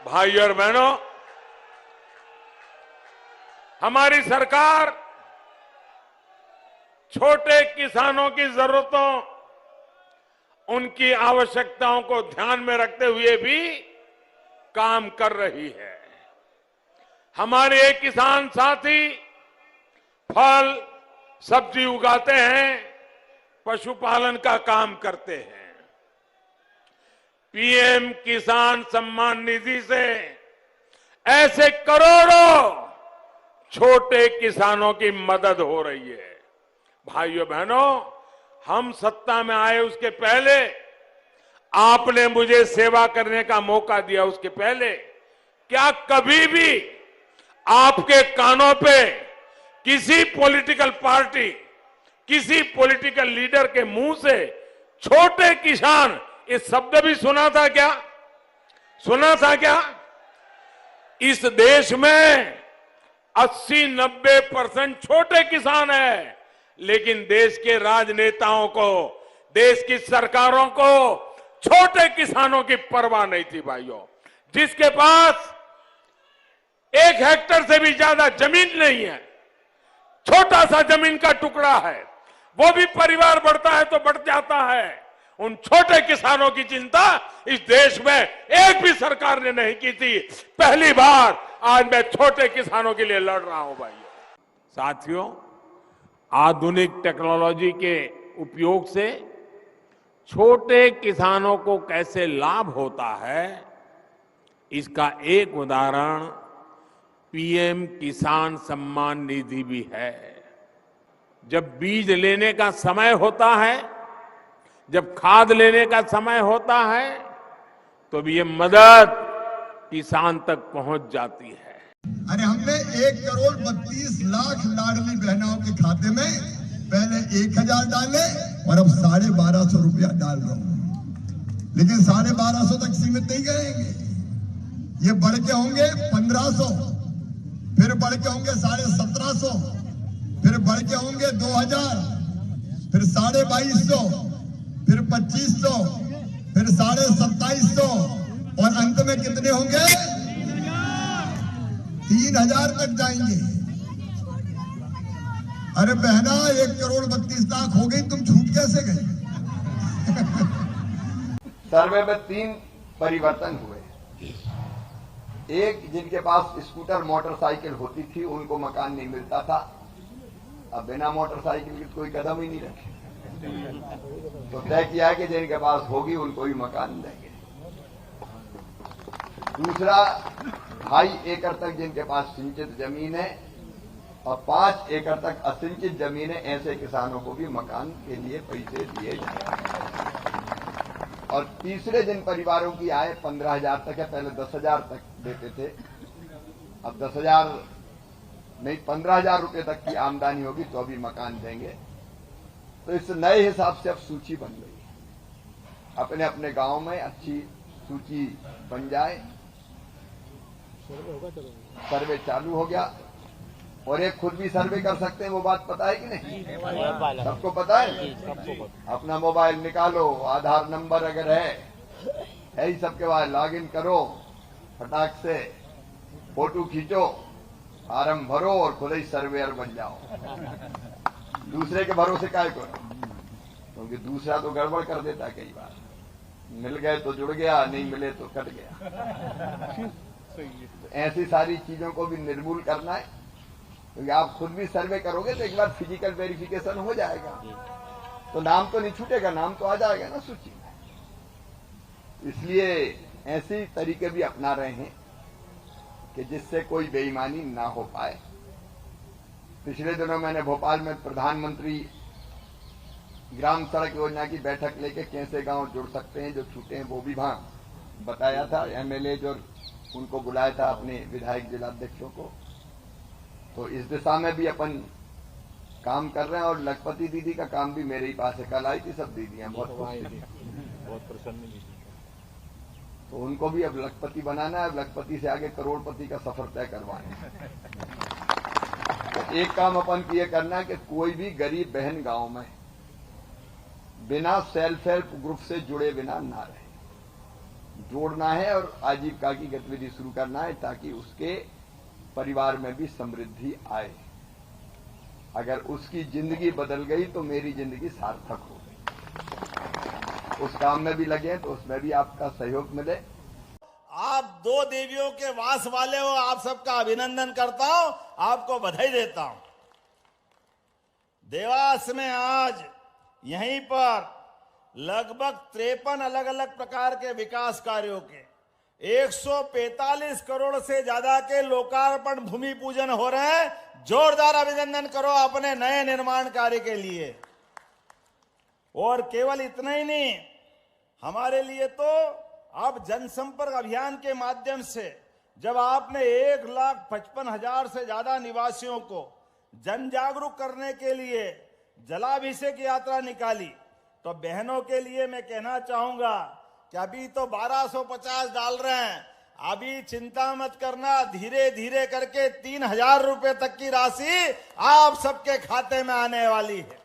भाइयों और बहनों, हमारी सरकार छोटे किसानों की जरूरतों, उनकी आवश्यकताओं को ध्यान में रखते हुए भी काम कर रही है। हमारे एक किसान साथी फल, सब्जी उगाते हैं, पशुपालन का काम करते हैं। पीएम किसान सम्मान निधि से ऐसे करोड़ों छोटे किसानों की मदद हो रही है। भाइयों बहनों, हम सत्ता में आए उसके पहले, आपने मुझे सेवा करने का मौका दिया उसके पहले, क्या कभी भी आपके कानों पे किसी पॉलिटिकल पार्टी, किसी पॉलिटिकल लीडर के मुंह से छोटे किसान ये शब्द भी सुना था क्या? सुना था क्या? इस देश में 80-90% छोटे किसान हैं, लेकिन देश के राजनेताओं को, देश की सरकारों को छोटे किसानों की परवाह नहीं थी। भाइयों, जिसके पास 1 हेक्टेयर से भी ज्यादा जमीन नहीं है, छोटा सा जमीन का टुकड़ा है, वो भी परिवार बढ़ता है तो बढ़ जाता है, उन छोटे किसानों की चिंता इस देश में एक भी सरकार ने नहीं की थी। पहली बार आज मैं छोटे किसानों के लिए लड़ रहा हूं। भाइयों साथियों, आधुनिक टेक्नोलॉजी के उपयोग से छोटे किसानों को कैसे लाभ होता है, इसका एक उदाहरण पीएम किसान सम्मान निधि भी है। जब बीज लेने का समय होता है, जब खाद लेने का समय होता है, तो भी ये मदद किसान तक पहुंच जाती है। अरे हमने 1,32,00,000 लाडली बहनों के खाते में पहले 1,000 डाले और अब 1,250 रुपया डाल रहा हूं, लेकिन 1,250 तक सीमित नहीं करेंगे। ये बढ़ के होंगे 1,500, फिर बढ़ के होंगे 1,750, फिर बढ़ के होंगे 2,000, फिर 2,250, फिर 2,500, फिर 2,2700 और अंत में कितने होंगे? 3,000 तक जाएंगे। अरे बहना, 1,32,00,000 हो गई, तुम छूट कैसे गए? सर्वे में 3 परिवर्तन हुए। एक, जिनके पास स्कूटर मोटरसाइकिल होती थी उनको मकान नहीं मिलता था, अब बिना मोटरसाइकिल के कोई कदम ही नहीं रखे, तो तय किया कि जिनके पास होगी उनको ही मकान देंगे। दूसरा, 2.5 एकड़ तक जिनके पास सिंचित जमीन है और 5 एकड़ तक असिंचित जमीन है, ऐसे किसानों को भी मकान के लिए पैसे दिए जाए। और तीसरे, जिन परिवारों की आय 15,000 तक है, पहले 10,000 तक देते थे, अब 10,000 नहीं 15,000 रुपए तक की आमदनी होगी तो अभी मकान देंगे। तो इस नए हिसाब से अब सूची बन गई है। अपने अपने गांव में अच्छी सूची बन जाए, सर्वे चालू हो गया। और एक खुद भी सर्वे कर सकते हैं, वो बात पता है कि नहीं? सबको पता है। अपना मोबाइल निकालो, आधार नंबर अगर है ही सबके बाद, लॉगिन करो, फटाक से फोटो खींचो, फार्म भरो और खुद ही सर्वेयर बन जाओ। दूसरे के भरोसे काहे करो, क्योंकि दूसरा तो गड़बड़ कर देता कई बार। मिल गए तो जुड़ गया, नहीं मिले तो कट गया। तो ऐसी सारी चीजों को भी निर्मूल करना है, क्योंकि आप खुद भी सर्वे करोगे तो एक बार फिजिकल वेरिफिकेशन हो जाएगा, तो नाम तो नहीं छूटेगा, नाम तो आ जाएगा ना सूची में। इसलिए ऐसे तरीके भी अपना रहे हैं कि जिससे कोई बेईमानी ना हो पाए। पिछले दिनों मैंने भोपाल में प्रधानमंत्री ग्राम सड़क योजना की बैठक लेके कैसे गांव जुड़ सकते हैं जो छूटे हैं, वो भी वहां बताया था। एमएलए जो उनको बुलाया था, अपने विधायक जिलाध्यक्षों को। तो इस दिशा में भी अपन काम कर रहे हैं। और लखपति दीदी का काम भी मेरे ही पास है, कल आई थी सब दीदियां, बहुत प्रसन्न। तो उनको भी अब लखपति बनाना है, लखपति से आगे करोड़पति का सफर तय करवाना है। तो एक काम अपन की ये करना है कि कोई भी गरीब बहन गांव में बिना सेल्फ हेल्प ग्रुप से जुड़े बिना ना रहे। जोड़ना है और आजीविका की गतिविधि शुरू करना है, ताकि उसके परिवार में भी समृद्धि आए। अगर उसकी जिंदगी बदल गई तो मेरी जिंदगी सार्थक हो गई। उस काम में भी लगे तो उसमें भी आपका सहयोग मिले। आप दो देवियों के वास वाले हो, आप सबका अभिनंदन करता हूं, आपको बधाई देता हूं। देवास में आज यहीं पर लगभग 53 अलग अलग प्रकार के विकास कार्यों के 145 करोड़ से ज्यादा के लोकार्पण भूमि पूजन हो रहे हैं। जोरदार अभिनंदन करो अपने नए निर्माण कार्य के लिए। और केवल इतना ही नहीं, हमारे लिए तो अब जनसंपर्क अभियान के माध्यम से जब आपने 1,55,000 से ज्यादा निवासियों को जन जागरूक करने के लिए जलाभिषेक यात्रा निकाली, तो बहनों के लिए मैं कहना चाहूंगा कि अभी तो 1250 डाल रहे हैं, अभी चिंता मत करना, धीरे धीरे करके 3,000 रुपए तक की राशि आप सबके खाते में आने वाली है।